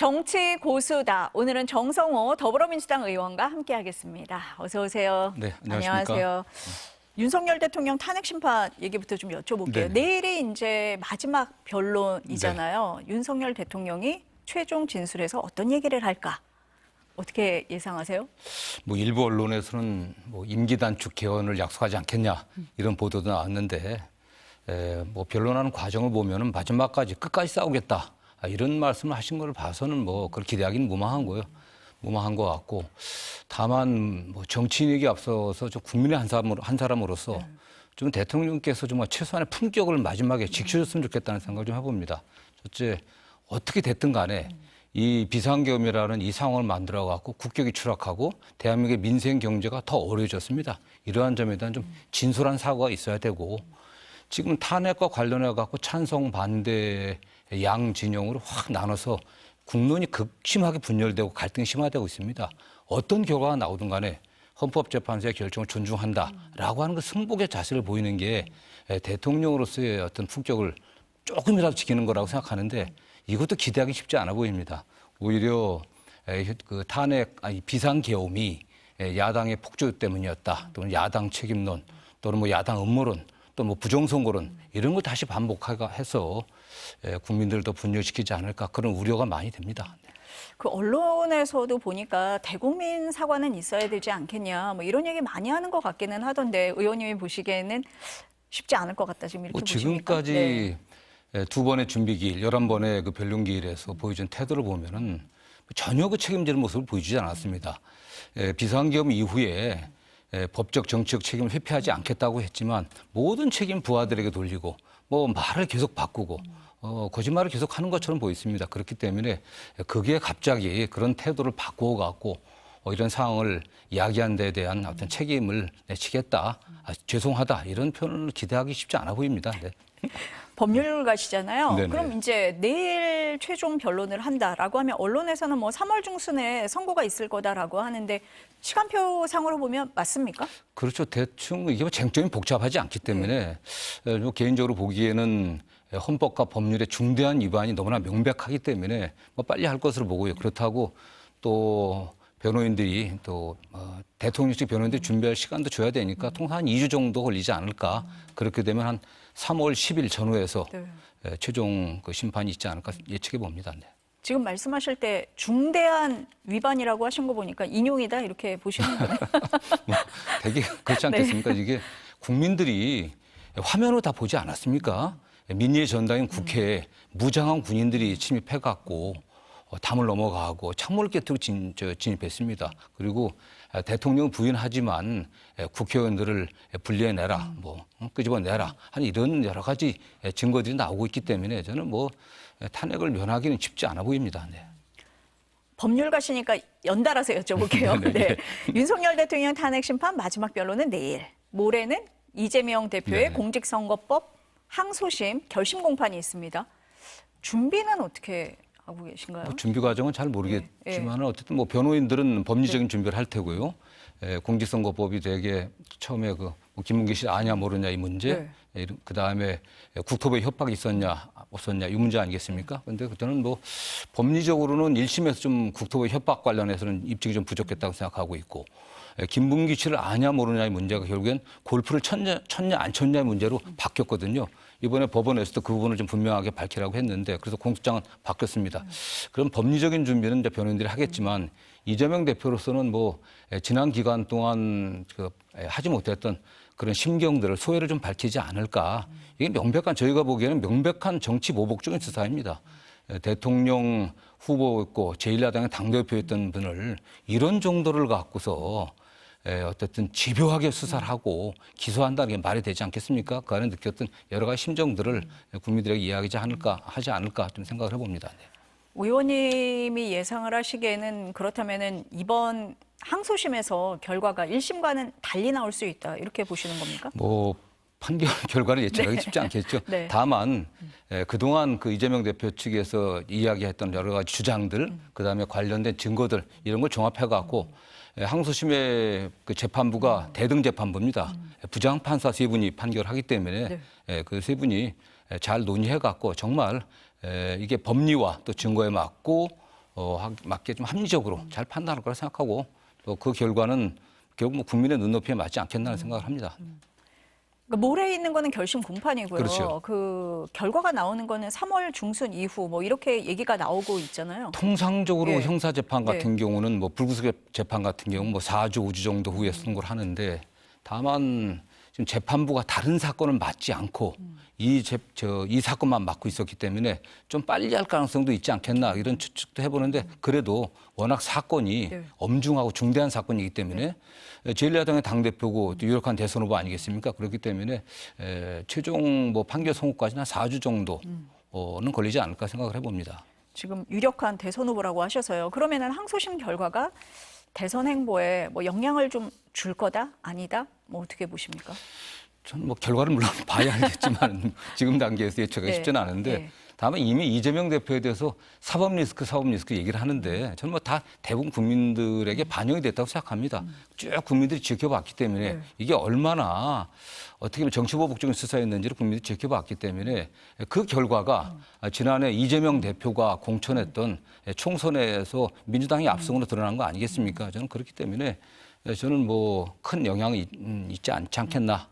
정치 고수다. 오늘은 정성호 더불어민주당 의원과 함께하겠습니다. 어서 오세요. 네, 안녕하십니까. 안녕하세요. 윤석열 대통령 탄핵 심판 얘기부터 좀 여쭤볼게요. 네. 내일이 이제 마지막 변론이잖아요. 네. 윤석열 대통령이 최종 진술에서 어떤 얘기를 할까? 어떻게 예상하세요? 뭐 일부 언론에서는 뭐 임기 단축 개헌을 약속하지 않겠냐 이런 보도도 나왔는데 뭐 변론하는 과정을 보면은 마지막까지 끝까지 싸우겠다 이런 말씀을 하신 걸 봐서는 뭐 그걸 기대하기는 무방한 거예요. 무방한 것 같고 다만 뭐 정치인에게 앞서서 좀 국민의 한 사람으로서 좀 대통령께서 정말 최소한의 품격을 마지막에 지켜줬으면 좋겠다는 생각을 좀 해봅니다. 첫째, 어떻게 됐든 간에 이 비상계엄이라는 이 상황을 만들어 갖고 국격이 추락하고 대한민국의 민생 경제가 더 어려워졌습니다. 이러한 점에 대한 좀 진솔한 사과가 있어야 되고 지금 탄핵과 관련해 갖고 찬성 반대 양 진영으로 확 나눠서 국론이 극심하게 분열되고 갈등이 심화되고 있습니다. 어떤 결과가 나오든 간에 헌법재판소의 결정을 존중한다라고 하는 그 승복의 자세를 보이는 게 대통령으로서의 어떤 품격을 조금이라도 지키는 거라고 생각하는데 이것도 기대하기 쉽지 않아 보입니다. 오히려 그 탄핵, 비상계엄이 야당의 폭주 때문이었다. 또는 야당 책임론, 또는 뭐 야당 음모론, 또 뭐 부정선거론 이런 걸 다시 반복해서 국민들도 분열시키지 않을까 그런 우려가 많이 됩니다. 그 언론에서도 보니까 대국민 사과는 있어야 되지 않겠냐 뭐 이런 얘기 많이 하는 것 같기는 하던데 의원님이 보시기에는 쉽지 않을 것 같다 지금 이렇게 보십니까? 지금까지 두 번의 준비기일, 11번의 그 변론기일에서 보여준 태도를 보면은 전혀 그 책임지는 모습을 보여주지 않았습니다. 비상계엄 이후에 법적 정치적 책임을 회피하지 않겠다고 했지만 모든 책임 부하들에게 돌리고 뭐 말을 계속 바꾸고 거짓말을 계속 하는 것처럼 보였습니다. 그렇기 때문에 그게 갑자기 그런 태도를 바꾸어 갖고 이런 상황을 이야기한 데 대한 어떤 책임을 내치겠다, 죄송하다 이런 표현을 기대하기 쉽지 않아 보입니다. 네. 법률가시잖아요. 네네. 그럼 이제 내일 최종 변론을 한다라고 하면 언론에서는 뭐 3월 중순에 선고가 있을 거다라고 하는데 시간표상으로 보면 맞습니까? 그렇죠. 대충 이게 뭐 쟁점이 복잡하지 않기 때문에 개인적으로 보기에는 헌법과 법률의 중대한 위반이 너무나 명백하기 때문에 뭐 빨리 할 것으로 보고요. 그렇다고 또 변호인들이 또 대통령직 변호인들이 준비할 시간도 줘야 되니까 통상 한 2주 정도 걸리지 않을까. 그렇게 되면 한 3월 10일 전후에서 최종 그 심판이 있지 않을까 예측해 봅니다. 네. 지금 말씀하실 때 중대한 위반이라고 하신 거 보니까 인용이다 이렇게 보시는 거네요. 뭐 되게 그렇지 않겠습니까? 이게 국민들이 화면으로 다 보지 않았습니까? 민의의 전당인 국회에 무장한 군인들이 침입해갖고 담을 넘어가고 창문을 깨뜨리고 진입했습니다. 그리고 대통령 부인하지만 국회의원들을 분리해내라, 뭐 끄집어내라 하는 이런 여러 가지 증거들이 나오고 있기 때문에 저는 뭐 탄핵을 면하기는 쉽지 않아 보입니다. 네. 법률가시니까 연달아서 여쭤볼게요. 네. 윤석열 대통령 탄핵 심판 마지막 변론은 내일. 모레는 이재명 대표의 공직선거법 항소심 결심 공판이 있습니다. 준비는 어떻게 하고 계신가요? 뭐 준비 과정은 잘 모르겠지만 어쨌든 뭐 변호인들은 법리적인 준비를 할 테고요. 공직선거법이 되게 처음에 그 김문기 씨 아냐 모르냐 이 문제, 그 다음에 국토부에 협박이 있었냐 없었냐 이 문제 아니겠습니까? 그런데 저는 뭐 법리적으로는 1심에서 좀 국토부 협박 관련해서는 입증이 좀 부족했다고 생각하고 있고 김문기 씨를 아냐 모르냐의 문제가 결국엔 골프를 쳤냐 안 쳤냐의 문제로 바뀌었거든요. 이번에 법원에서도 그 부분을 좀 분명하게 밝히라고 했는데 그래서 공소장은 바뀌었습니다. 그럼 법리적인 준비는 이제 변호인들이 하겠지만 이재명 대표로서는 뭐 지난 기간 동안 하지 못했던 그런 심경들을 소회를 좀 밝히지 않을까. 이게 명백한 저희가 보기에는 명백한 정치 모복적인 수사입니다. 대통령 후보였고 제1야당의 당대표였던 분을 이런 정도를 갖고서 어쨌든 집요하게 수사를 하고 기소한다는 게 말이 되지 않겠습니까? 그 안에 느꼈던 여러 가지 심정들을 국민들에게 하지 않을까 좀 생각을 해봅니다. 네. 의원님이 예상을 하시기에는 그렇다면은 이번 항소심에서 결과가 1심과는 달리 나올 수 있다 이렇게 보시는 겁니까? 뭐 판결 결과를 예측하기 쉽지 않겠죠. 다만 그동안 그 이재명 대표 측에서 이야기했던 여러 가지 주장들, 그다음에 관련된 증거들 이런 걸 종합해갖고 항소심의 그 재판부가 대등 재판부입니다. 부장판사 3분이 판결하기 때문에 그 3분이 잘 논의해갖고 정말 이게 법리와 또 증거에 맞고 맞게 좀 합리적으로 잘 판단할 거라 생각하고 또 그 결과는 결국 뭐 국민의 눈높이에 맞지 않겠나는 생각을 합니다. 그러니까 모레 있는 거는 결심 공판이고요. 그렇죠. 그 결과가 나오는 거는 3월 중순 이후 뭐 이렇게 얘기가 나오고 있잖아요. 통상적으로 예. 형사 재판 같은 네. 경우는 뭐 불구속 재판 같은 경우 뭐 4주, 5주 정도 후에 선고를 하는데 다만 지금 재판부가 다른 사건을 맡지 않고 이 사건만 맡고 있었기 때문에 좀 빨리 할 가능성도 있지 않겠나 이런 추측도 해보는데 그래도 워낙 사건이 네. 엄중하고 중대한 사건이기 때문에 제1야당의 당대표고 또 유력한 대선 후보 아니겠습니까? 그렇기 때문에 최종 뭐 판결 선고까지는 한 4주 정도는 걸리지 않을까 생각을 해봅니다. 지금 유력한 대선 후보라고 하셔서요. 그러면은 항소심 결과가 대선 행보에 뭐 영향을 좀 줄 거다? 아니다? 뭐 어떻게 보십니까? 저는 뭐 결과를 물론 봐야 알겠지만 지금 단계에서 예측하기 네. 쉽지는 않은데 네. 다만 이미 이재명 대표에 대해서 사법 리스크 얘기를 하는데 저는 뭐 다 대부분 국민들에게 반영이 됐다고 생각합니다. 쭉 국민들이 지켜봤기 때문에 네. 이게 얼마나 어떻게 보면 정치보복적인 수사였는지를 국민들이 지켜봤기 때문에 그 결과가 지난해 이재명 대표가 공천했던 총선에서 민주당이 압승으로 드러난 거 아니겠습니까? 저는 그렇기 때문에 저는 뭐 큰 영향이 있지 않겠나.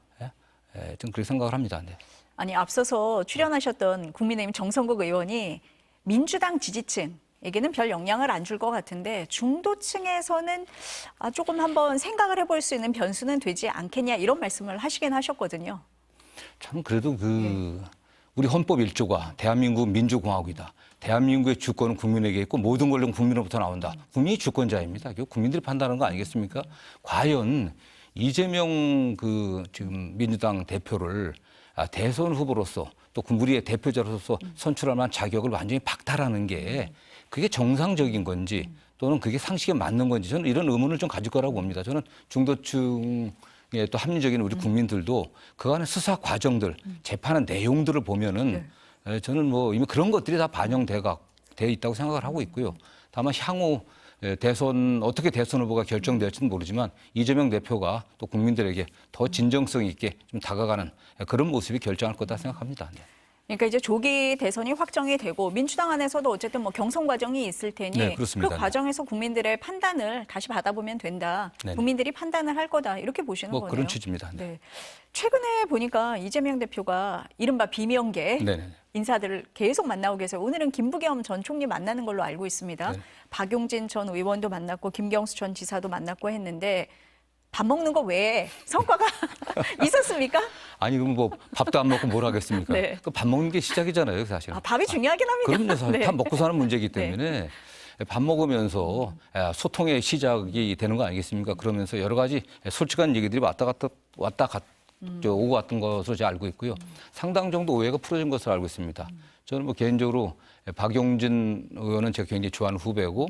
저는 그렇게 생각을 합니다. 네. 아니 앞서서 출연하셨던 국민의힘 정성국 의원이 민주당 지지층에게는 별 영향을 안 줄 것 같은데 중도층에서는 조금 한번 생각을 해볼 수 있는 변수는 되지 않겠냐 이런 말씀을 하시긴 하셨거든요. 참 그래도 우리 헌법 1조가 대한민국 민주공화국이다. 대한민국의 주권은 국민에게 있고 모든 권력은 국민으로부터 나온다. 국민이 주권자입니다. 결국 국민들이 판단하는 거 아니겠습니까? 과연 이재명 지금 민주당 대표를 대선 후보로서 또 우리의 대표자로서 선출할 만한 자격을 완전히 박탈하는 게 그게 정상적인 건지 또는 그게 상식에 맞는 건지 저는 이런 의문을 좀 가질 거라고 봅니다. 저는 중도층의 또 합리적인 우리 국민들도 그간의 수사 과정들, 재판의 내용들을 보면은 저는 뭐 이미 그런 것들이 다 반영돼 있다고 생각을 하고 있고요. 다만 향후 어떻게 대선 후보가 결정될지는 모르지만 이재명 대표가 또 국민들에게 더 진정성 있게 좀 다가가는 그런 모습이 결정할 거다 생각합니다. 네. 그러니까 이제 조기 대선이 확정이 되고 민주당 안에서도 어쨌든 뭐 경선 과정이 있을 테니 네, 그렇습니다. 그 과정에서 국민들의 판단을 다시 받아보면 된다. 네네. 국민들이 판단을 할 거다. 이렇게 보시는 뭐 거네요. 그런 취지입니다. 네. 네. 최근에 보니까 이재명 대표가 이른바 비명계 네네. 인사들을 계속 만나고 계세요. 오늘은 김부겸 전 총리 만나는 걸로 알고 있습니다. 네. 박용진 전 의원도 만났고 김경수 전 지사도 만났고 했는데 밥 먹는 거 외에 성과가 있었습니까? 아니 그럼 뭐 밥도 안 먹고 뭘 하겠습니까? 네. 그 밥 먹는 게 시작이잖아요, 사실. 밥이 중요하긴 합니다. 그럼요, 사실 네. 밥 먹고 사는 문제이기 때문에 밥 먹으면서 소통의 시작이 되는 거 아니겠습니까? 그러면서 여러 가지 솔직한 얘기들이 오고 갔던 것으로 제가 알고 있고요. 상당 정도 오해가 풀어진 것으로 알고 있습니다. 저는 뭐 개인적으로 박용진 의원은 제가 굉장히 좋아하는 후배고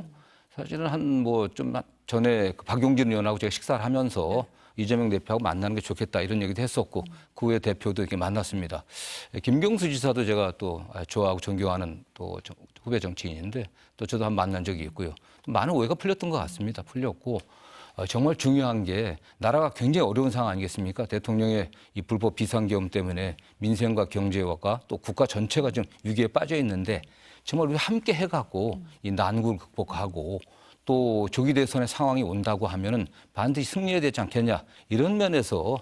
사실은 좀 전에 박용진 의원하고 제가 식사를 하면서 이재명 대표하고 만나는 게 좋겠다 이런 얘기도 했었고 그 후에 대표도 이렇게 만났습니다. 김경수 지사도 제가 또 좋아하고 존경하는 또 후배 정치인인데 또 저도 한 번 만난 적이 있고요. 많은 오해가 풀렸던 것 같습니다. 풀렸고 정말 중요한 게 나라가 굉장히 어려운 상황 아니겠습니까? 대통령의 이 불법 비상계엄 때문에 민생과 경제와 또 국가 전체가 지금 위기에 빠져 있는데 정말 우리 함께 해갖고 이 난국을 극복하고 또 조기 대선의 상황이 온다고 하면은 반드시 승리해야 되지 않겠냐 이런 면에서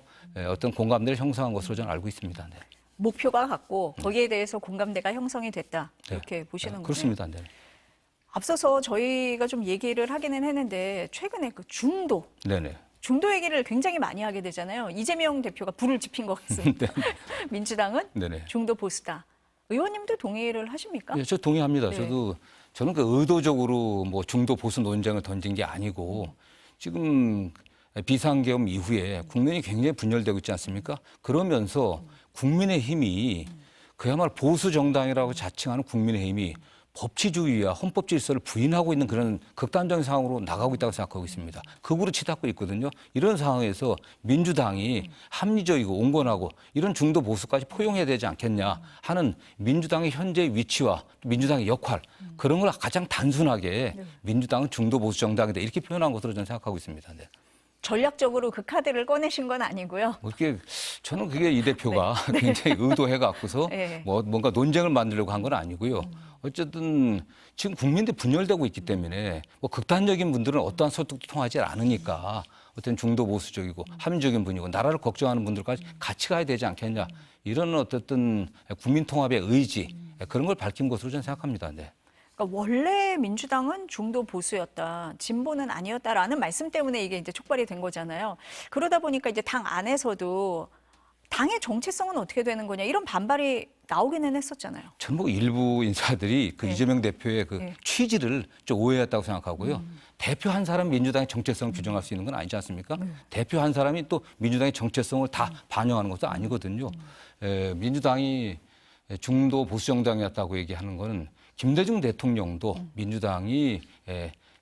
어떤 공감대를 형성한 것으로 저는 알고 있습니다. 네. 목표가 같고 거기에 대해서 공감대가 형성이 됐다 이렇게 보시는 거죠. 그렇습니다. 네. 앞서서 저희가 좀 얘기를 하기는 했는데 최근에 그 네네. 중도 얘기를 굉장히 많이 하게 되잖아요. 이재명 대표가 불을 지핀 것 같습니다. 민주당은 네네. 중도 보수다. 의원님도 동의를 하십니까? 네, 저 동의합니다. 네. 저는 그 의도적으로 뭐 중도 보수 논쟁을 던진 게 아니고 지금 비상계엄 이후에 국민이 굉장히 분열되고 있지 않습니까? 그러면서 국민의힘이 그야말로 보수 정당이라고 자칭하는 국민의힘이 법치주의와 헌법 질서를 부인하고 있는 그런 극단적인 상황으로 나가고 있다고 생각하고 있습니다. 극으로 치닫고 있거든요. 이런 상황에서 민주당이 합리적이고 온건하고 이런 중도 보수까지 포용해야 되지 않겠냐 하는 민주당의 현재 위치와 민주당의 역할 그런 걸 가장 단순하게 민주당은 중도 보수 정당이다 이렇게 표현한 것으로 저는 생각하고 있습니다. 네. 전략적으로 그 카드를 꺼내신 건 아니고요. 뭐 그게 저는 그게 이 대표가 굉장히 의도해 갖고서 네. 뭐 뭔가 논쟁을 만들려고 한 건 아니고요. 어쨌든 지금 국민들 분열되고 있기 때문에 뭐 극단적인 분들은 어떠한 설득도 통하지 않으니까 어떤 중도 보수적이고 합리적인 분이고 나라를 걱정하는 분들까지 같이 가야 되지 않겠냐 이런 어쨌든 국민 통합의 의지 그런 걸 밝힌 것으로 저는 생각합니다. 네. 그러니까 원래 민주당은 중도 보수였다, 진보는 아니었다라는 말씀 때문에 이게 이제 촉발이 된 거잖아요. 그러다 보니까 이제 당 안에서도 당의 정체성은 어떻게 되는 거냐 이런 반발이 나오기는 했었잖아요. 저는 뭐 일부 인사들이 그 네. 이재명 대표의 그 네. 취지를 좀 오해했다고 생각하고요. 대표 한 사람 민주당의 정체성을 규정할 수 있는 건 아니지 않습니까? 대표 한 사람이 또 민주당의 정체성을 다 반영하는 것도 아니거든요. 민주당이 중도 보수 정당이었다고 얘기하는 거는 김대중 대통령도 민주당이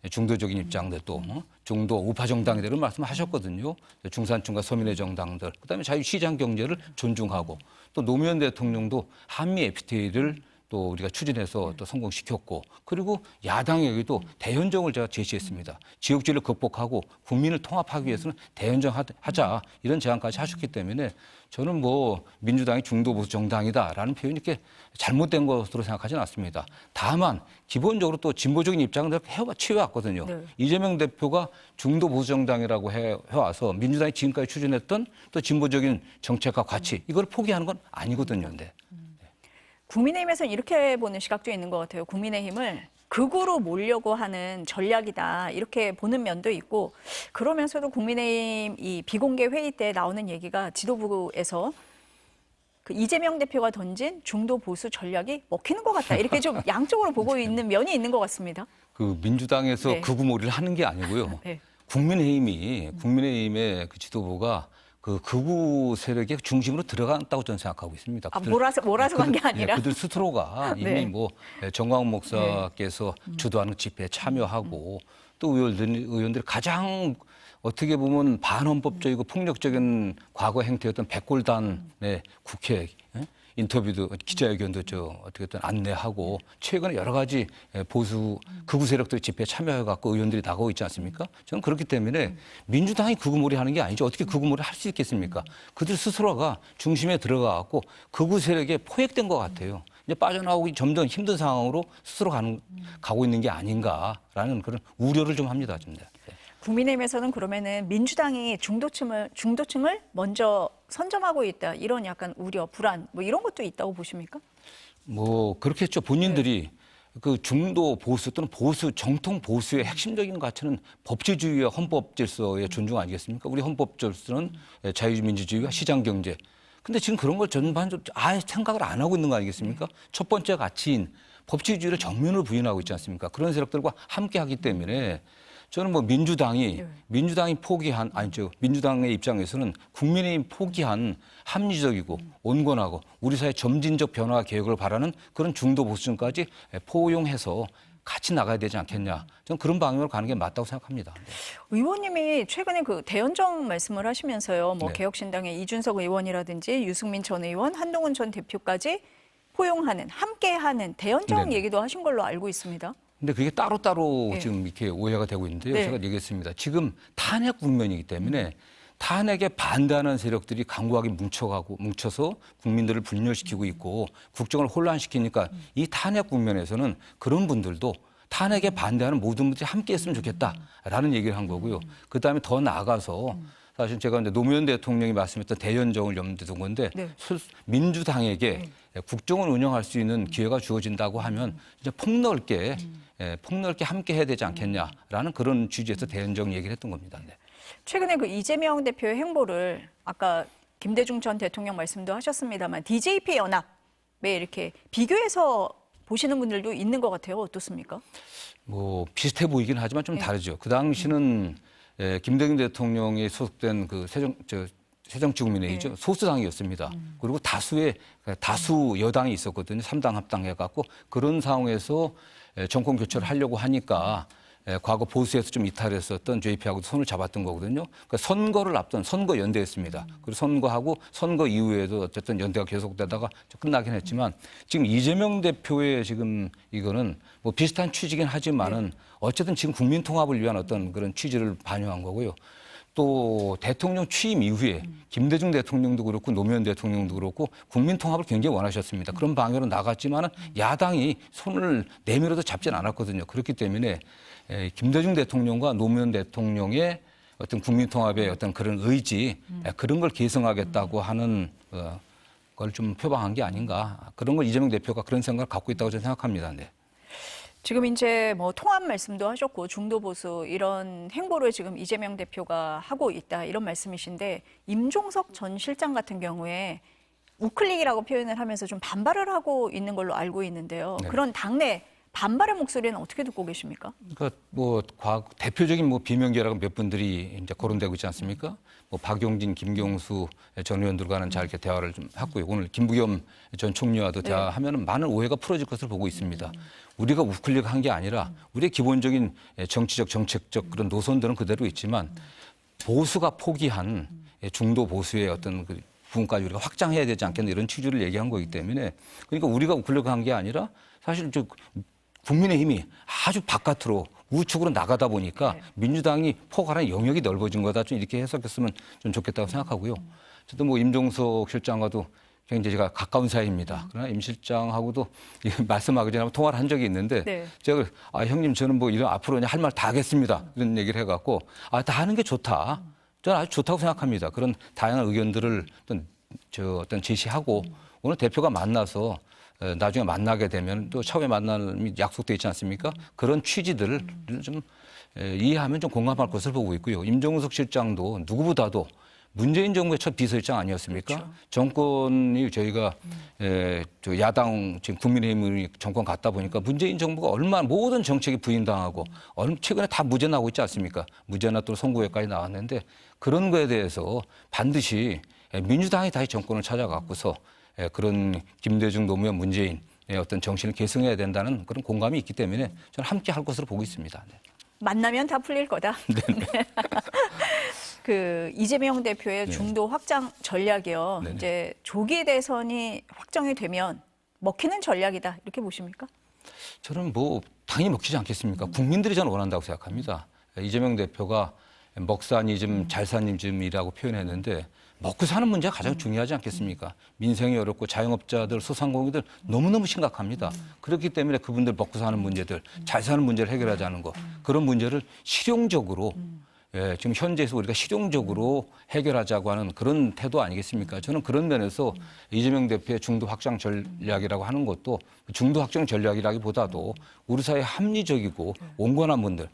중도적인 입장들 또 중도 우파 정당들을 말씀하셨거든요. 중산층과 서민의 정당들, 그다음에 자유시장 경제를 존중하고 또 노무현 대통령도 한미 FTA를 또 우리가 추진해서 또 성공시켰고 그리고 야당에게도 대연정을 제가 제시했습니다. 지역주의를 극복하고 국민을 통합하기 위해서는 대연정하자 이런 제안까지 하셨기 때문에 저는 뭐 민주당이 중도보수 정당이다라는 표현이 이렇게 잘못된 것으로 생각하지는 않습니다. 다만 기본적으로 또 진보적인 입장을 취해왔거든요. 네. 이재명 대표가 중도보수 정당이라고 해와서 민주당이 지금까지 추진했던 또 진보적인 정책과 가치 이걸 포기하는 건 아니거든요. 네. 국민의힘에서 이렇게 보는 시각도 있는 것 같아요. 국민의힘을 극우로 몰려고 하는 전략이다 이렇게 보는 면도 있고 그러면서도 국민의힘 이 비공개 회의 때 나오는 얘기가 지도부에서 그 이재명 대표가 던진 중도 보수 전략이 먹히는 것 같다 이렇게 좀 양쪽으로 보고 있는 면이 있는 것 같습니다. 그 민주당에서 네. 극우몰이를 하는 게 아니고요. 네. 국민의힘의 그 지도부가 그 극우 세력의 중심으로 들어갔다고 저는 생각하고 있습니다. 아, 몰아서 간 게 아니라? 그들 스스로가 이미 네. 뭐 정광훈 목사께서 주도하는 집회에 참여하고 또 의원들이 가장 어떻게 보면 반헌법적이고 폭력적인 과거 행태였던 백골단의 국회 인터뷰도 기자회견도 어떻게든 안내하고 최근에 여러 가지 보수 극우 세력들 집회에 참여해갖고 의원들이 나가고 있지 않습니까? 저는 그렇기 때문에 민주당이 극우몰이 하는 게 아니죠. 어떻게 극우몰이 할 수 있겠습니까? 그들 스스로가 중심에 들어가갖고 극우 세력에 포획된 것 같아요. 이제 빠져나오기 점점 힘든 상황으로 스스로 가고 있는 게 아닌가라는 그런 우려를 좀 합니다. 좀. 네. 국민의힘에서는 그러면은 민주당이 중도층을 먼저 선점하고 있다 이런 약간 우려, 불안 뭐 이런 것도 있다고 보십니까? 뭐 그렇겠죠. 본인들이 그 중도 보수 또는 보수 정통 보수의 핵심적인 가치는 법치주의와 헌법 질서의 존중 아니겠습니까? 우리 헌법 질서는 자유민주주의와 시장 경제. 근데 지금 그런 걸 전반적으로 아예 생각을 안 하고 있는 거 아니겠습니까? 첫 번째 가치인 법치주의를 정면으로 부인하고 있지 않습니까? 그런 세력들과 함께 하기 때문에 저는 뭐 민주당이 포기한 민주당의 입장에서는 국민의힘 포기한 합리적이고 온건하고 우리 사회 점진적 변화 계획을 바라는 그런 중도 보수층까지 포용해서 같이 나가야 되지 않겠냐. 저는 그런 방향으로 가는 게 맞다고 생각합니다. 네. 의원님이 최근에 그 대연정 말씀을 하시면서요. 뭐 네. 개혁신당의 이준석 의원이라든지 유승민 전 의원, 한동훈 전 대표까지 포용하는, 함께하는 대연정 네네. 얘기도 하신 걸로 알고 있습니다. 근데 그게 따로따로 네. 지금 이렇게 오해가 되고 있는데요. 네. 제가 얘기했습니다. 지금 탄핵 국면이기 때문에 탄핵에 반대하는 세력들이 강고하게 뭉쳐서 국민들을 분열시키고 있고 국정을 혼란시키니까 이 탄핵 국면에서는 그런 분들도 탄핵에 반대하는 모든 분들이 함께 했으면 좋겠다라는 얘기를 한 거고요. 그다음에 더 나아가서 사실 제가 이제 노무현 대통령이 말씀했던 대연정을 염두에 둔 건데 네. 민주당에게 국정을 운영할 수 있는 기회가 주어진다고 하면 이제 폭넓게 함께 해야 되지 않겠냐라는 그런 취지에서 대연정 얘기를 했던 겁니다. 네. 최근에 그 이재명 대표의 행보를 아까 김대중 전 대통령 말씀도 하셨습니다만 DJP 연합에 이렇게 비교해서 보시는 분들도 있는 것 같아요. 어떻습니까? 뭐 비슷해 보이긴 하지만 좀 다르죠. 그 당시는 김대중 대통령이 소속된 그 새정치국민회의죠. 소수당이었습니다. 그리고 다수 여당이 있었거든요. 3당 합당해갖고 그런 상황에서 정권 교체를 하려고 하니까 과거 보수에서 좀 이탈했었던 JP하고도 손을 잡았던 거거든요. 그러니까 선거를 앞둔 선거 연대였습니다. 그리고 선거하고 선거 이후에도 어쨌든 연대가 계속되다가 끝나긴 했지만 지금 이재명 대표의 지금 이거는 뭐 비슷한 취지긴 하지만은 어쨌든 지금 국민 통합을 위한 어떤 그런 취지를 반영한 거고요. 또 대통령 취임 이후에 김대중 대통령도 그렇고 노무현 대통령도 그렇고 국민 통합을 굉장히 원하셨습니다. 그런 방향으로 나갔지만은 야당이 손을 내밀어도 잡지는 않았거든요. 그렇기 때문에 김대중 대통령과 노무현 대통령의 어떤 국민 통합의 어떤 그런 의지 그런 걸 계승하겠다고 하는 걸 좀 표방한 게 아닌가. 그런 걸 이재명 대표가 그런 생각을 갖고 있다고 저는 생각합니다. 네. 지금 이제 뭐 통합 말씀도 하셨고 중도 보수 이런 행보를 지금 이재명 대표가 하고 있다 이런 말씀이신데 임종석 전 실장 같은 경우에 우클릭이라고 표현을 하면서 좀 반발을 하고 있는 걸로 알고 있는데요. 네. 그런 당내 반발의 목소리는 어떻게 듣고 계십니까? 그러니까 뭐 대표적인 뭐 비명계라고 몇 분들이 이제 거론되고 있지 않습니까? 뭐 박용진, 김경수 전 의원들과는 잘 이렇게 대화를 좀 했고요. 오늘 김부겸 전 총리와도 대화하면은 많은 오해가 풀어질 것을 보고 있습니다. 우리가 우클릭한 게 아니라 우리의 기본적인 정치적, 정책적 그런 노선들은 그대로 있지만 보수가 포기한 중도 보수의 어떤 그 부분까지 우리가 확장해야 되지 않겠나 이런 취지를 얘기한 거기 때문에 그러니까 우리가 우클릭한 게 아니라 사실 국민의힘이 아주 바깥으로 우측으로 나가다 보니까 민주당이 포괄하는 영역이 넓어진 거다. 좀 이렇게 해석했으면 좀 좋겠다고 생각하고요. 저도 뭐 임종석 실장과도 굉장히 제가 가까운 사이입니다. 그러나 임 실장하고도 말씀하기 전에 한번 통화를 한 적이 있는데 제가 형님 저는 뭐 이런 앞으로 할 말 다 하겠습니다. 이런 얘기를 해갖고 다 하는 게 좋다. 저는 아주 좋다고 생각합니다. 그런 다양한 의견들을 어떤 제시하고 오늘 대표가 만나서 나중에 만나게 되면 또 처음에 만남이 약속돼 있지 않습니까? 그런 취지들을 좀 이해하면 좀 공감할 것을 보고 있고요. 임종석 실장도 누구보다도 문재인 정부의 첫 비서실장 아니었습니까? 그렇죠. 정권이 저희가 야당 지금 국민의힘이 정권 갔다 보니까 문재인 정부가 얼마나 모든 정책이 부인당하고 최근에 다 무죄 나오고 있지 않습니까? 무죄나 또 선고에까지 나왔는데 그런 거에 대해서 반드시 민주당이 다시 정권을 찾아갖고서 그런 김대중, 노무현, 문재인의 어떤 정신을 계승해야 된다는 그런 공감이 있기 때문에 저는 함께 할 것으로 보고 있습니다. 네. 만나면 다 풀릴 거다. 네. 그 이재명 대표의 중도 확장 전략이요. 네네. 이제 조기 대선이 확정이 되면 먹히는 전략이다 이렇게 보십니까? 저는 뭐 당연히 먹히지 않겠습니까? 국민들이 저는 원한다고 생각합니다. 이재명 대표가 먹사니즘, 잘사니즘이라고 표현했는데 먹고 사는 문제가 가장 중요하지 않겠습니까? 민생이 어렵고 자영업자들, 소상공인들 너무너무 심각합니다. 그렇기 때문에 그분들 먹고 사는 문제들, 잘 사는 문제를 해결하자는 거 그런 문제를 실용적으로 지금 현재에서 우리가 실용적으로 해결하자고 하는 그런 태도 아니겠습니까? 저는 그런 면에서 이재명 대표의 중도 확장 전략이라고 하는 것도 중도 확장 전략이라기보다도 우리 사회 합리적이고 온건한 분들,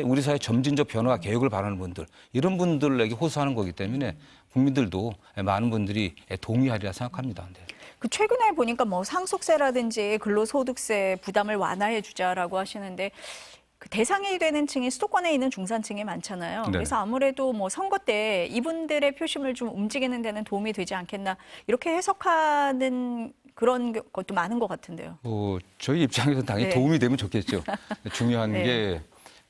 우리 사회 점진적 변화 개혁을 바라는 분들 이런 분들에게 호소하는 거기 때문에 국민들도 많은 분들이 동의하리라 생각합니다. 네. 그 최근에 보니까 뭐 상속세라든지 근로소득세 부담을 완화해 주자라고 하시는데 그 대상이 되는 층이 수도권에 있는 중산층이 많잖아요. 네. 그래서 아무래도 뭐 선거 때 이분들의 표심을 좀 움직이는 데는 도움이 되지 않겠나 이렇게 해석하는 그런 것도 많은 것 같은데요. 저희 입장에서는 당연히 도움이 되면 좋겠죠. 중요한 게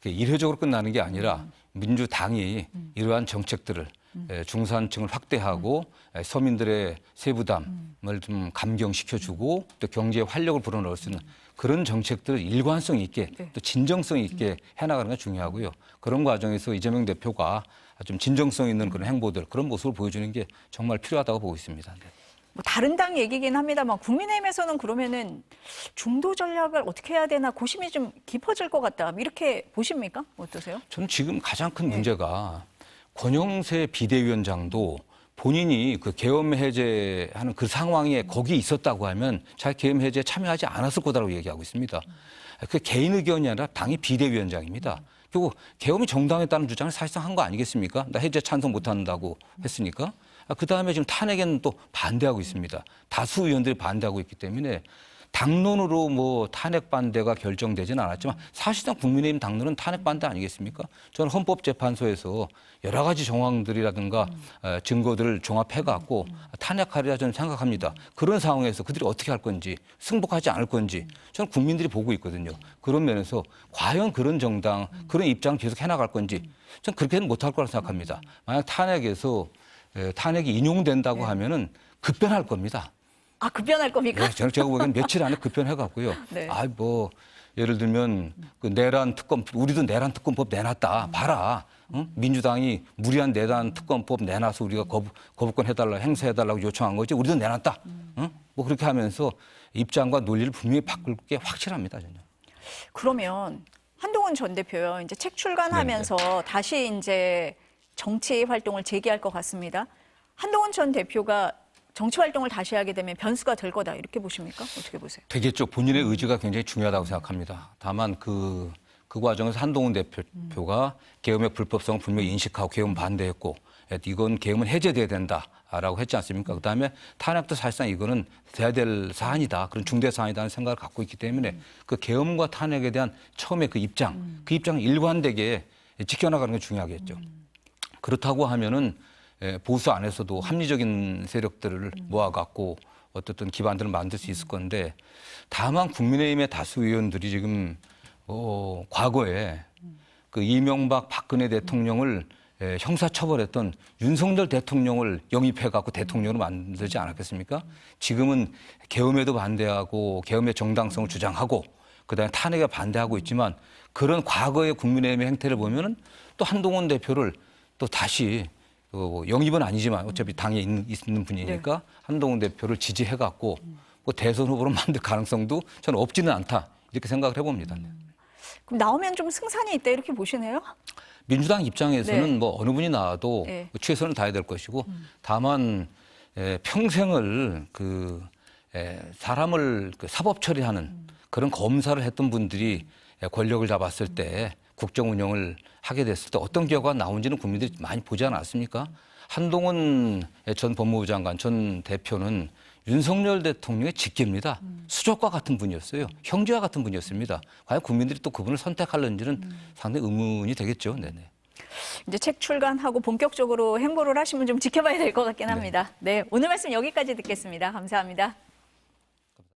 일회적으로 끝나는 게 아니라 민주당이 이러한 정책들을 중산층을 확대하고 서민들의 세부담을 좀 감경시켜주고 또 경제에 활력을 불어넣을 수 있는 그런 정책들을 일관성 있게 또 진정성 있게 해나가는 게 중요하고요. 그런 과정에서 이재명 대표가 좀 진정성 있는 그런 행보들, 그런 모습을 보여주는 게 정말 필요하다고 보고 있습니다. 네. 뭐 다른 당 얘기긴 합니다만 국민의힘에서는 그러면은 중도 전략을 어떻게 해야 되나 고심이 좀 깊어질 것 같다. 이렇게 보십니까? 어떠세요? 저는 지금 가장 큰 문제가 권영세 비대위원장도 본인이 그 계엄 해제하는 그 상황에 거기 있었다고 하면 자기 계엄 해제에 참여하지 않았을 거다라고 얘기하고 있습니다. 그 개인 의견이 아니라 당의 비대위원장입니다. 결국 계엄이 정당했다는 주장을 사실상 한 거 아니겠습니까? 나 해제 찬성 못한다고 했으니까. 그다음에 지금 탄핵에는 또 반대하고 있습니다. 다수 의원들이 반대하고 있기 때문에 당론으로 뭐 탄핵 반대가 결정되지는 않았지만 사실상 국민의힘 당론은 탄핵 반대 아니겠습니까? 저는 헌법재판소에서 여러 가지 정황들이라든가 증거들을 종합해갖고 탄핵하리라 저는 생각합니다. 그런 상황에서 그들이 어떻게 할 건지 승복하지 않을 건지 저는 국민들이 보고 있거든요. 그런 면에서 과연 그런 정당, 그런 입장을 계속 해나갈 건지 저는 그렇게는 못할 거라고 생각합니다. 만약 탄핵이 인용된다고 하면은 급변할 겁니다. 급변할 겁니까? 네, 제가 보기엔 며칠 안에 급변해갖고요. 네. 예를 들면 그 내란 특검, 우리도 내란 특검법 내놨다. 봐라. 응? 민주당이 무리한 내란 특검법 내놔서 우리가 거부권 해달라, 행사해달라고 요청한 거지. 우리도 내놨다. 응? 뭐 그렇게 하면서 입장과 논리를 분명히 바꿀 게 확실합니다. 저는. 그러면 한동훈 전 대표요. 이제 책 출간하면서 다시 이제 정치 활동을 재개할 것 같습니다. 한동훈 전 대표가 정치 활동을 다시 하게 되면 변수가 될 거다. 이렇게 보십니까? 어떻게 보세요? 되겠죠. 본인의 의지가 굉장히 중요하다고 생각합니다. 다만 그 과정에서 한동훈 대표가 계엄의 불법성을 분명히 인식하고 계엄 반대했고 이건 계엄은 해제돼야 된다라고 했지 않습니까? 그다음에 탄핵도 사실상 이거는 돼야 될 사안이다. 그런 중대 사안이라는 생각을 갖고 있기 때문에 그 계엄과 탄핵에 대한 처음에 그 입장을 일관되게 지켜나가는 게 중요하겠죠. 그렇다고 하면은 보수 안에서도 합리적인 세력들을 모아갖고 어떻든 기반들을 만들 수 있을 건데 다만 국민의힘의 다수 의원들이 지금 과거에 그 이명박 박근혜 대통령을 형사처벌했던 윤석열 대통령을 영입해갖고 대통령으로 만들지 않았겠습니까? 지금은 계엄에도 반대하고 계엄의 정당성을 주장하고 그다음에 탄핵에 반대하고 있지만 그런 과거의 국민의힘의 행태를 보면은 또 한동훈 대표를 또 다시 영입은 아니지만 어차피 당에 있는 분이니까 한동훈 대표를 지지해갖고 뭐 대선 후보로 만들 가능성도 저는 없지는 않다 이렇게 생각을 해봅니다. 그럼 나오면 좀 승산이 있다 이렇게 보시네요? 민주당 입장에서는 네. 뭐 어느 분이 나와도 네. 최선을 다해야 될 것이고 다만 평생을 사람을 사법 처리하는 그런 검사를 했던 분들이 권력을 잡았을 때 국정 운영을 하게 됐을 때 어떤 결과가 나온지는 국민들이 많이 보지 않았습니까? 한동훈 전 법무부 장관 전 대표는 윤석열 대통령의 직계입니다. 수족과 같은 분이었어요. 형제와 같은 분이었습니다. 과연 국민들이 또 그분을 선택할는지는 상당히 의문이 되겠죠. 네네. 이제 책 출간하고 본격적으로 행보를 하시면 좀 지켜봐야 될 것 같긴 합니다. 네, 오늘 말씀 여기까지 듣겠습니다. 감사합니다.